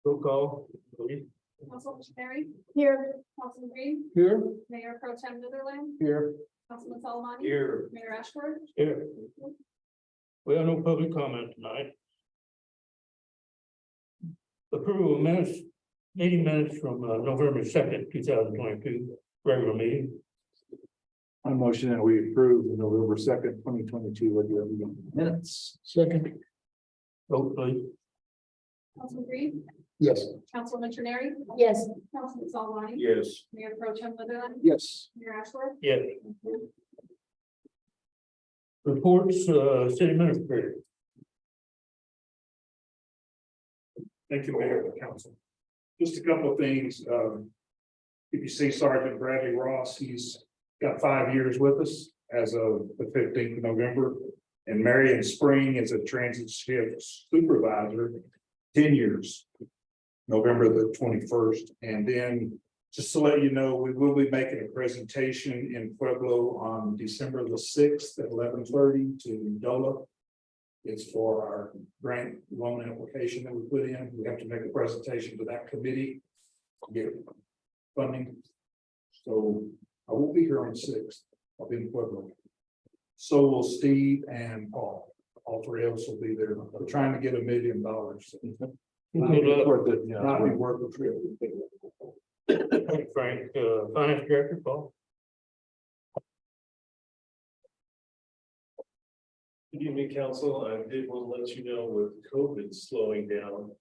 Roll call, please. Councilman Sherry, Here. Councilman Green, Here. Mayor Pro Tem Netherland, Here. Councilman Solomani. Here. Mayor Ashford. Here. We have no public comment tonight. Approval of minutes, meeting minutes from November 2nd, 2022, regular meeting. I motion that we approve the November 2nd, 2022 regular meeting minutes. Second. Vote please. Councilman Green, Yes. Councilman Sherry, Yes. Councilman Solomani. Yes. Mayor Pro Tem Netherland, Yes. Mayor Ashford. Yes. Reports, city administrator. Thank you, Mayor and Council. Just a couple of things. If you see Sergeant Bradley Ross, he's got 5 years with us as of the 15th of November. And Marion Spring is a transit shift supervisor, 10 years, November the 21st. And then just to let you know, we will be making a presentation in Pueblo on December the 6th at 11:30 to DOLA. It's for our grant loan application that we put in. We have to make a presentation to that committee to get funding. So I won't be here on the 6th. I'll be in Pueblo. So will Steve and Paul. All three of us will be there. We're trying to get $1 million. Not be worth the trip. Frank, finance director, Paul. Good evening, council. I did want to let you know with COVID slowing down,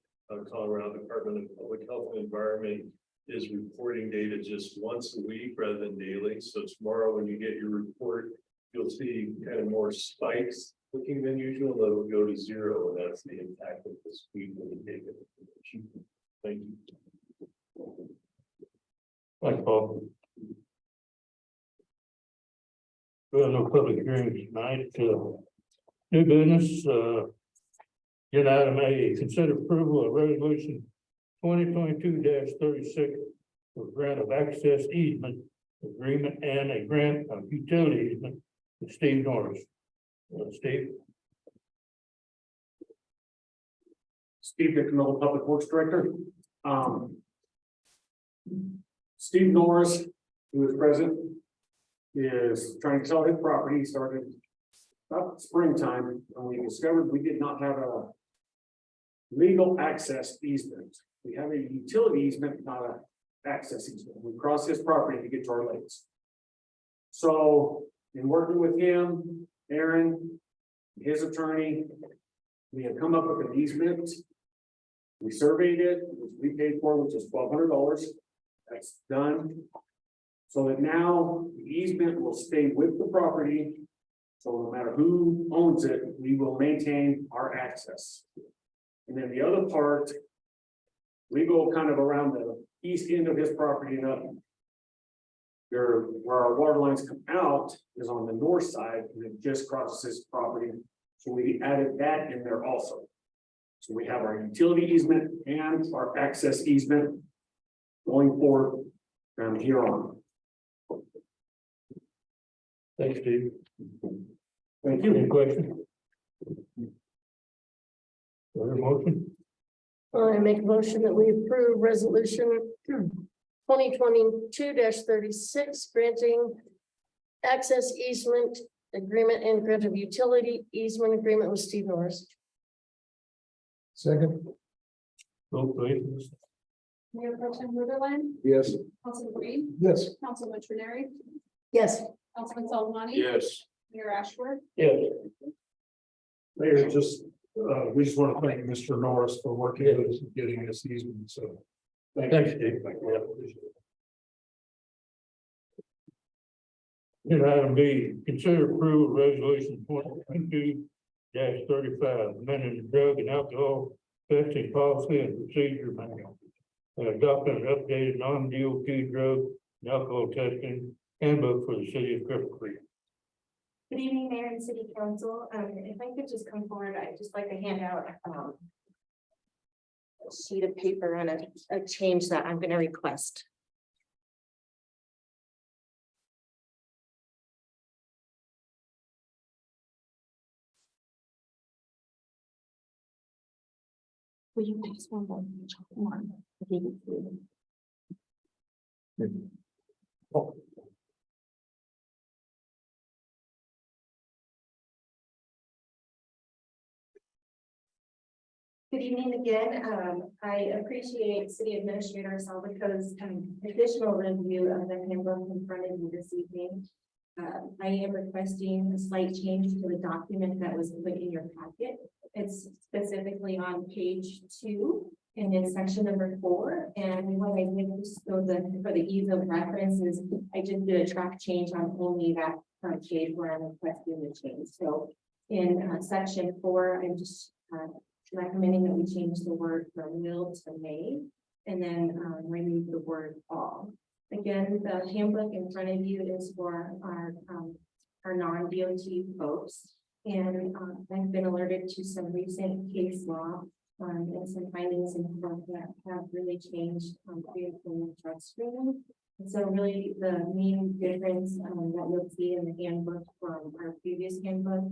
Colorado Department of Public Health and Environment is reporting data just once a week rather than daily. So tomorrow when you get your report, you'll see kind of more spikes looking than usual. That'll go to 0, and that's the impact of this week when the data. Thank you. Thanks, Paul. We have no public hearings tonight. New business, agenda item A, consider approval of resolution 2022-36 for grant of access easement agreement and a grant of utility easement with Steve Norris. Steve? Steve Dickinell, Public Works Director. Steve Norris, who is present, is trying to sell his property. He started about springtime, and we discovered we did not have a legal access easement. We have a utility easement, not an access easement. We cross his property to get to our lakes. So in working with him, Aaron, his attorney, we have come up with an easement. We surveyed it, which we paid for, which is $1,200. That's done. So that now the easement will stay with the property. So no matter who owns it, we will maintain our access. And then the other part, we go kind of around the east end of his property and up. There, where our water lines come out is on the north side, and it just crosses his property. So we added that in there also. So we have our utility easement and our access easement going forward from here on. Thanks, Steve. Thank you. Any questions? Other motion? I make a motion that we approve resolution 2022-36, granting access easement agreement and grant of utility easement agreement with Steve Norris. Second. Vote please. Mayor Pro Tem Netherland, Yes. Councilman Green, Yes. Councilman Sherry, Yes. Councilman Solomani. Yes. Mayor Ashford. Yes. Mayor, just, we just want to thank Mr. Norris for working with us and getting this easement, so. Thanks, Steve. Agenda item B, consider approval of resolution 2022-35, amending the drug and alcohol testing policy and procedure manual. Adopting an updated non-DOT drug and alcohol testing handbook for the city of Cripple Creek. Good evening, Mayor and City Council. If I could just come forward, I'd just like to hand out a sheet of paper and a change that I'm going to request. Will you pass one? I gave it to you. Good evening again. I appreciate City Administrator Salvaco's additional review of the handbook in front of you this evening. I am requesting a slight change to the document that was put in your packet. It's specifically on page 2 and in section number 4. And what I did was for the ease of reference is I just did a track change on only that page where I'm requesting the change. So in section 4, I'm just recommending that we change the word from will to may, and then remove the word all. Again, the handbook in front of you is for our non-DOT folks. And I've been alerted to some recent case law and some findings in the book that have really changed vehicle truck screening. And so really the main difference that you'll see in the handbook from our previous handbook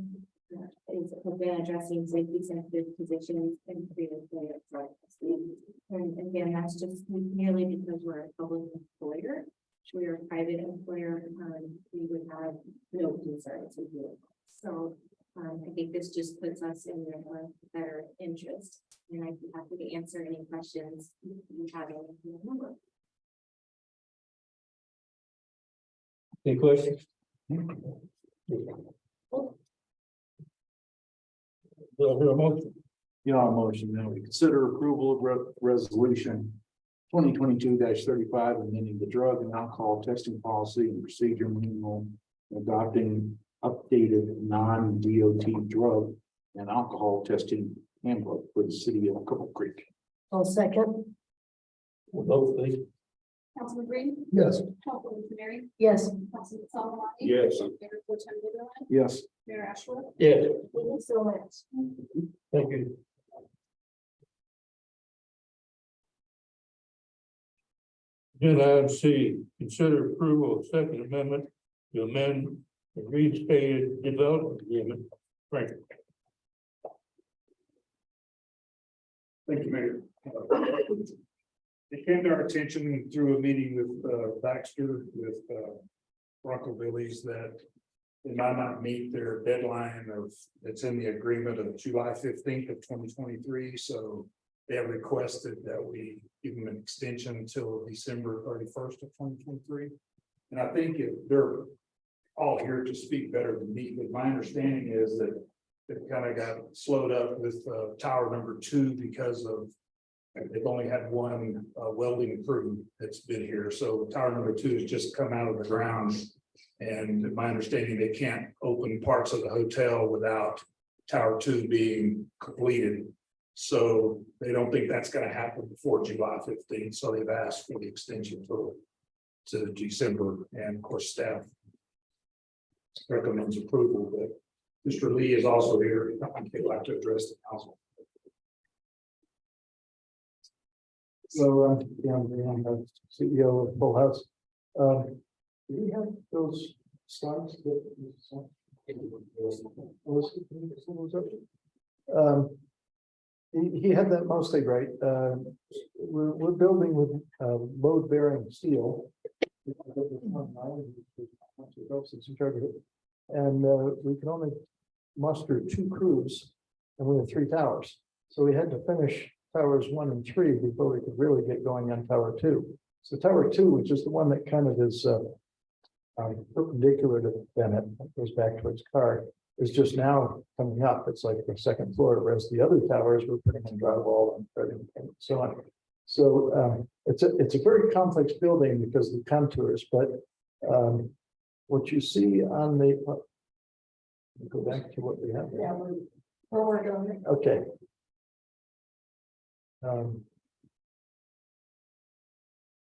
is again addressing safety sensitive positions and previously at drug testing. And again, that's just merely because we're a public employer. If we are a private employer, we would have no concerns with you. So I think this just puts us in a better interest. And I'd be happy to answer any questions you have in the number. Any questions? Do I hear a motion? Yeah, motion now. We consider approval of resolution 2022-35, amending the drug and alcohol testing policy and procedure manual, adopting updated non-DOT drug and alcohol testing handbook for the city of Cripple Creek. I'll second. We'll vote, please. Councilman Green. Yes. Councilman Mary. Yes. Councilman Solomon. Yes. Mayor Pro Tem Liberman. Yes. Mayor Ashworth. Yes, Thank you so much. thank you. Agenda item C, consider approval of second amendment to amend the reinstated development agreement. Frank. Thank you, Mayor. It came to our attention through a meeting with Baxter with Bronco Billy's that they might not meet their deadline of, it's in the agreement of July 15th of 2023. So they have requested that we give them an extension until December 31st of 2023. And I think they're all here to speak better than me, but my understanding is that it kind of got slowed up with tower number 2 because of they've only had one welding crew that's been here. So tower number 2 has just come out of the ground. And my understanding, they can't open parts of the hotel without tower 2 being completed. So they don't think that's going to happen before July 15th. So they've asked for the extension to December, and of course, staff recommends approval, but Mr. Lee is also here. I'd like to address the council. So, I'm the CEO of Full House. Do we have those slides that? He had that mostly right. We're building with load bearing steel. And we can only muster 2 crews, and we have 3 towers. So we had to finish towers 1 and 3 before we could really get going on tower 2. So tower 2, which is the one that kind of is perpendicular to Bennett, goes back towards Carr, is just now coming up. It's like the 2nd floor, whereas the other towers we're putting in drywall and threading and so on. So it's a very complex building because of the contours, but what you see on the go back to what we have. Yeah, we're going. Okay.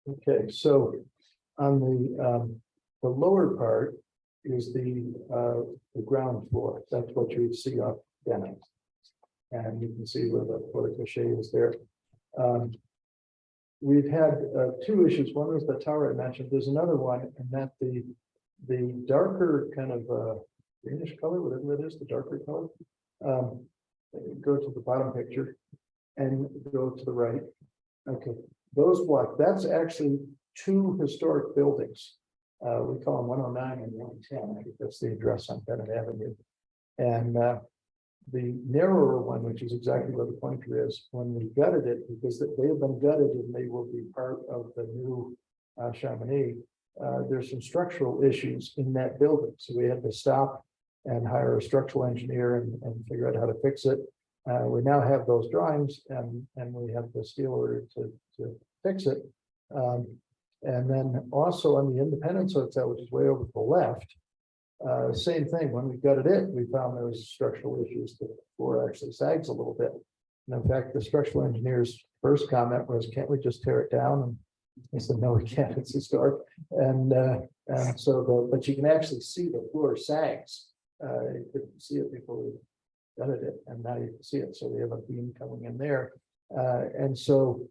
Okay, so on the lower part is the ground floor. That's what you would see up Bennett. And you can see where the porte cochere is there. We've had 2 issues. One was the tower I mentioned. There's another one, and that the darker kind of greenish color, whatever it is, the darker color. Go to the bottom picture. and go to the right. Okay, those blocks, that's actually two historic buildings. We call them 109 and 110, I think that's the address on Bennett Avenue. And the narrower one, which is exactly where the pointer is, when we gutted it, because they have been gutted and they will be part of the new Chamonix, there's some structural issues in that building. So we had to stop and hire a structural engineer and figure out how to fix it. We now have those drawings and we have the steel order to fix it. And then also on the Independence Hotel, which is way over to the left, same thing. When we gutted it, we found there was structural issues. The floor actually sags a little bit. And in fact, the structural engineer's first comment was, "Can't we just tear it down?" And I said, "No, we can't. It's historic." And so, but you can actually see the floor sags. You couldn't see it before we gutted it, and now you can see it. So we have a beam coming in there, and so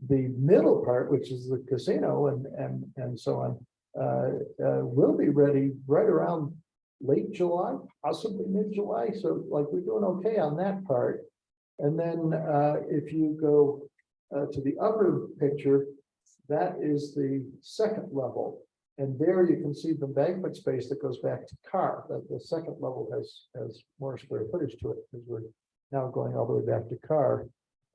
the middle part, which is the casino and so on, will be ready right around late July, possibly mid-July. So like we're doing okay on that part. And then if you go to the upper picture, that is the second level. And there you can see the banquet space that goes back to car. The second level has more square footage to it because we're now going all the way back to car.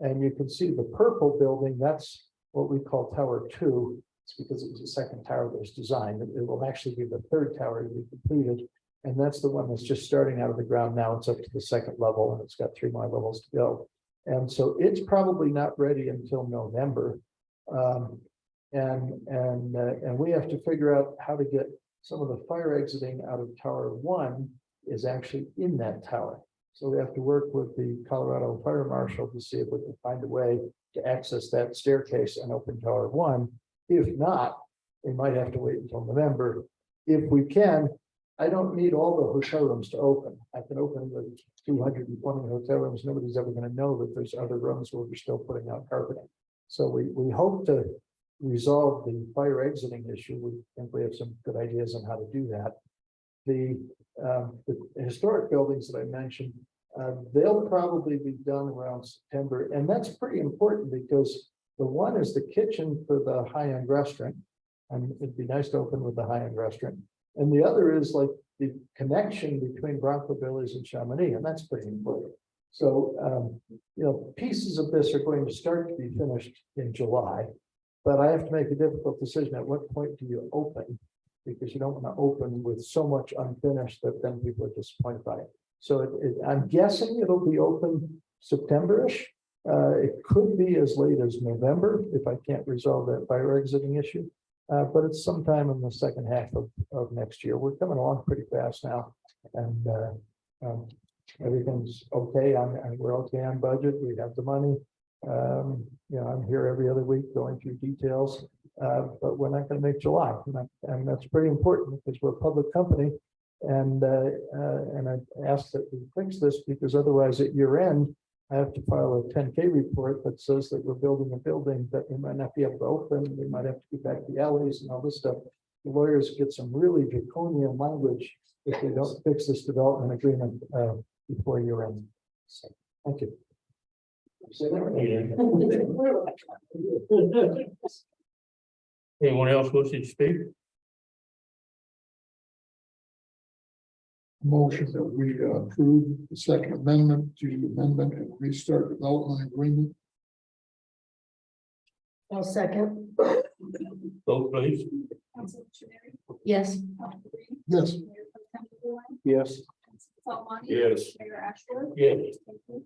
And you can see the purple building, that's what we call Tower 2. It's because it was the second tower that was designed. It will actually be the third tower to be completed. And that's the one that's just starting out of the ground now. It's up to the second level and it's got 3 more levels to go. And so it's probably not ready until November. And we have to figure out how to get some of the fire exiting out of Tower 1 is actually in that tower. So we have to work with the Colorado Fire Marshal to see if we can find a way to access that staircase and open Tower 1. If not, we might have to wait until November. If we can, I don't need all the hotel rooms to open. I can open the 220 hotel rooms. Nobody's ever going to know that there's other rooms where we're still putting out carpeting. So we hope to resolve the fire exiting issue. We think we have some good ideas on how to do that. The historic buildings that I mentioned, they'll probably be done around September. And that's pretty important because the one is the kitchen for the high-end restaurant. And it'd be nice to open with the high-end restaurant. And the other is like the connection between Bronco Billy's and Chamonix, and that's pretty important. So, you know, pieces of this are going to start to be finished in July, but I have to make a difficult decision. At what point do you open? Because you don't want to open with so much unfinished that then people are disappointed by it. So I'm guessing it'll be open September-ish. It could be as late as November if I can't resolve that fire exiting issue. But it's sometime in the second half of next year. We're coming along pretty fast now, and everything's okay. We're okay on budget. We have the money. You know, I'm here every other week going through details, but we're not going to make July, and that's pretty important because we're a public company. And I ask that we fix this because otherwise, at year end, I have to file a 10K report that says that we're building a building that we might not be able to open. We might have to get back the alleys and all this stuff. The lawyers get some really draconian language if they don't fix this development agreement before year end. So, thank you. Anyone else wishing to speak? Motion that we approve the second amendment to the amendment and restart development agreement. I'll second. Vote please. Council Shannon. Yes. Council Green. Yes. Mayor Pro Tem Dillon. Yes. Council Solomani. Yes. Mayor Ashworth. Yes. Thank you.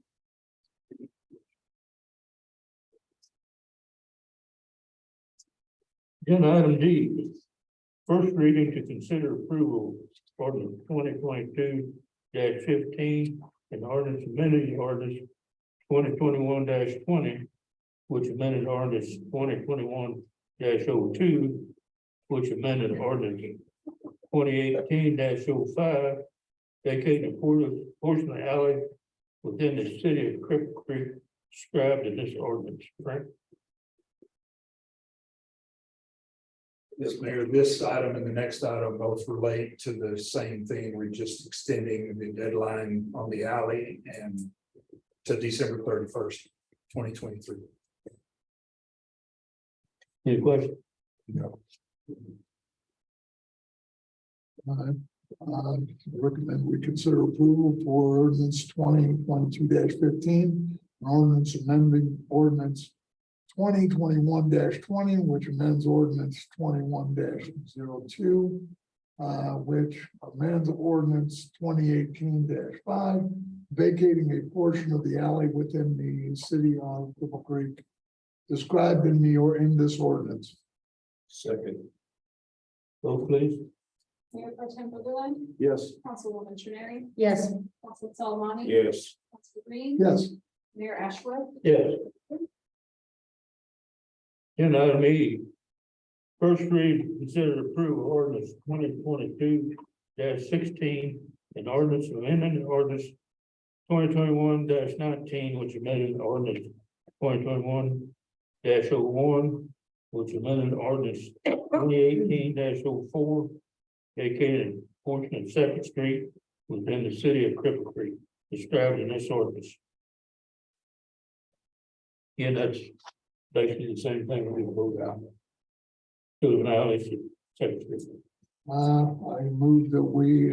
Agenda item D. First reading to consider approval ordinance 2022-15 and ordinance amending ordinance 2021-20, which amended ordinance 2021-02, which amended ordinance 2018-05, vacating a portion of the alley within the city of Cripple Creek described in this ordinance. Frank? Yes, Mayor, this item and the next item both relate to the same thing. We're just extending the deadline on the alley and to December 31st, 2023. Any questions? No. Recommend we consider approval for ordinance 2022-15, an ordinance amending ordinance 2021-20, which amends ordinance 21-02, which amends ordinance 2018-5, vacating a portion of the alley within the city of Cripple Creek described in this ordinance. Second. Vote please. Mayor Pro Tem Liberland, Yes. Councilwoman Trenary, Yes. Council Solomani. Yes. Council Green. Yes. Mayor Ashworth. Yes. Agenda item E. First read, consider approval ordinance 2022-16, an ordinance amending ordinance 2021-19, which amended ordinance 2021-01, which amended ordinance 2018-04, vacated a portion of Second Street within the city of Cripple Creek, described in this ordinance. Again, that's basically the same thing we voted on. To an alley, Second Street. I move that we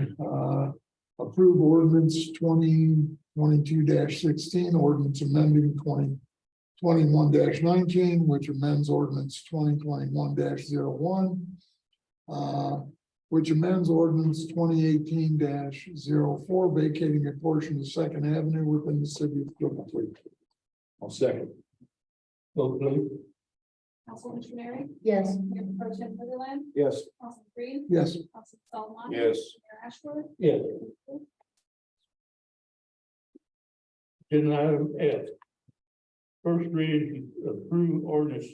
approve ordinance 2022-16, ordinance amending 2021-19, which amends ordinance 2021-01, which amends ordinance 2018-04, vacating a portion of Second Avenue within the city of Cripple Creek. I'll second. Vote please. Councilwoman Trenary, Yes. Mayor Pro Tem Liberland, Yes. Council Green. Yes. Council Solomani. Yes. Mayor Ashworth. Yes. Agenda item F. First reading, approve ordinance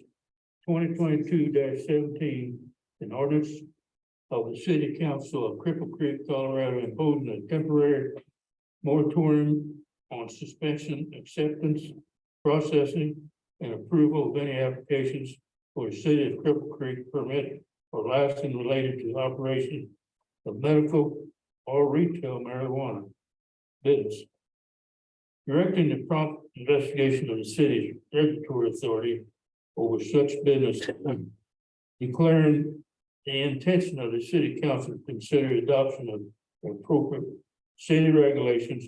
2022-17, an ordinance of the city council of Cripple Creek, Colorado, imposing a temporary moratorium on suspension, acceptance, processing, and approval of any applications for a city of Cripple Creek permit or license related to the operation of medical or retail marijuana business. Directing the prompt investigation of the city's regulatory authority over such business, declaring the intention of the city council to consider adoption of appropriate city regulations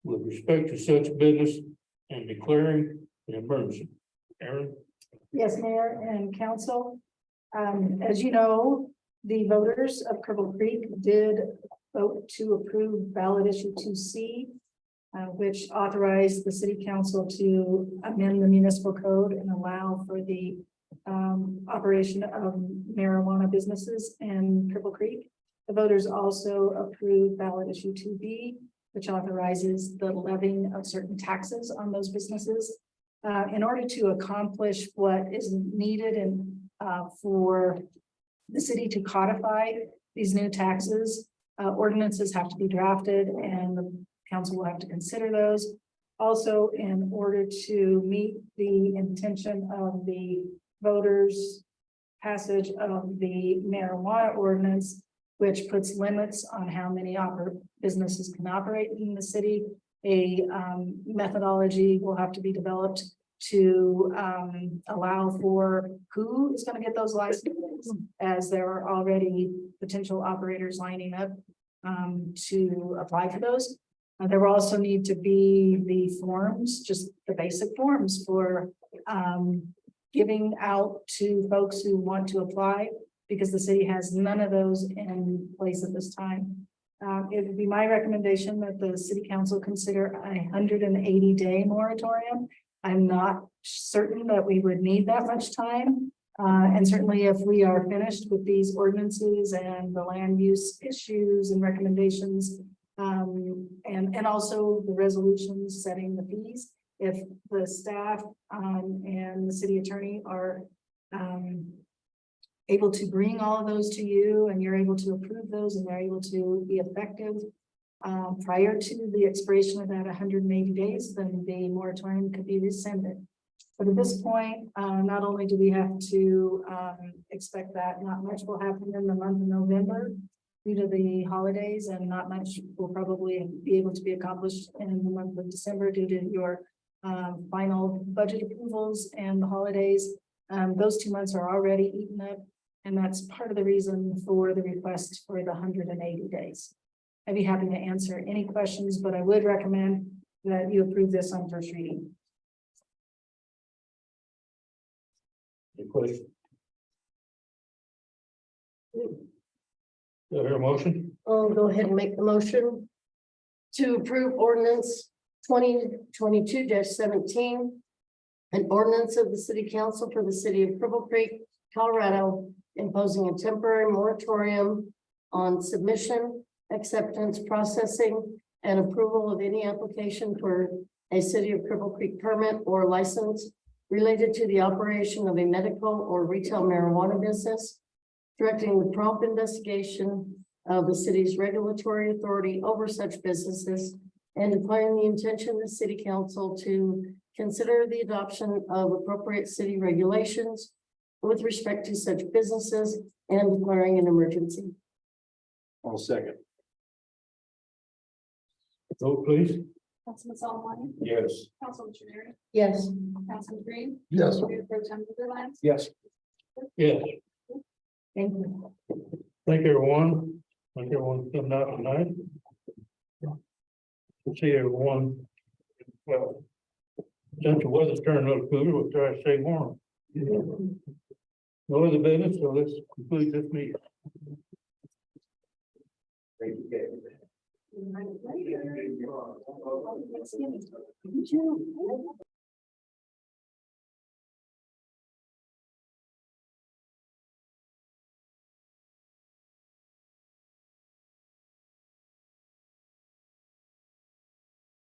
with respect to such business and declaring an emergency. Aaron? Yes, Mayor and Council. As you know, the voters of Cripple Creek did vote to approve ballot issue 2C, which authorized the city council to amend the municipal code and allow for the operation of marijuana businesses in Cripple Creek. The voters also approved ballot issue 2B, which authorizes the levying of certain taxes on those businesses. In order to accomplish what is needed and for the city to codify these new taxes, ordinances have to be drafted and the council will have to consider those. Also, in order to meet the intention of the voters' passage of the marijuana ordinance, which puts limits on how many businesses can operate in the city, a methodology will have to be developed to allow for who is going to get those licenses, as there are already potential operators lining up to apply for those. There will also need to be the forms, just the basic forms for giving out to folks who want to apply, because the city has none of those in place at this time. It would be my recommendation that the city council consider a 180-day moratorium. I'm not certain that we would need that much time. And certainly if we are finished with these ordinances and the land use issues and recommendations, and also the resolutions setting the fees, if the staff and the city attorney are able to bring all of those to you and you're able to approve those and they're able to be effective prior to the expiration of that 180 days, then the moratorium could be rescinded. But at this point, not only do we have to expect that not much will happen in the month of November, due to the holidays, and not much will probably be able to be accomplished in the month of December due to your final budget approvals and the holidays. Those 2 months are already eaten up, and that's part of the reason for the request for the 180 days. I'd be happy to answer any questions, but I would recommend that you approve this on first reading. Any question? Do I hear a motion? I'll go ahead and make the motion to approve ordinance 2022-17. An ordinance of the city council for the city of Cripple Creek, Colorado, imposing a temporary moratorium on submission, acceptance, processing, and approval of any application for a city of Cripple Creek permit or license related to the operation of a medical or retail marijuana business, directing the prompt investigation of the city's regulatory authority over such businesses, and declaring the intention of the city council to consider the adoption of appropriate city regulations with respect to such businesses and declaring an emergency. I'll second. Vote please. Councilman Solomon, Yes. Councilman Trenary, Yes. Councilman Green, Yes. Mayor Pro Tem Sutherland. Yes. Yes, Thank you. thank everyone. Thank everyone for coming out tonight. We'll see everyone. Well, since the weather's turning a little cooler, we'll try to stay warm. No other business, so let's conclude this meeting. Thank you.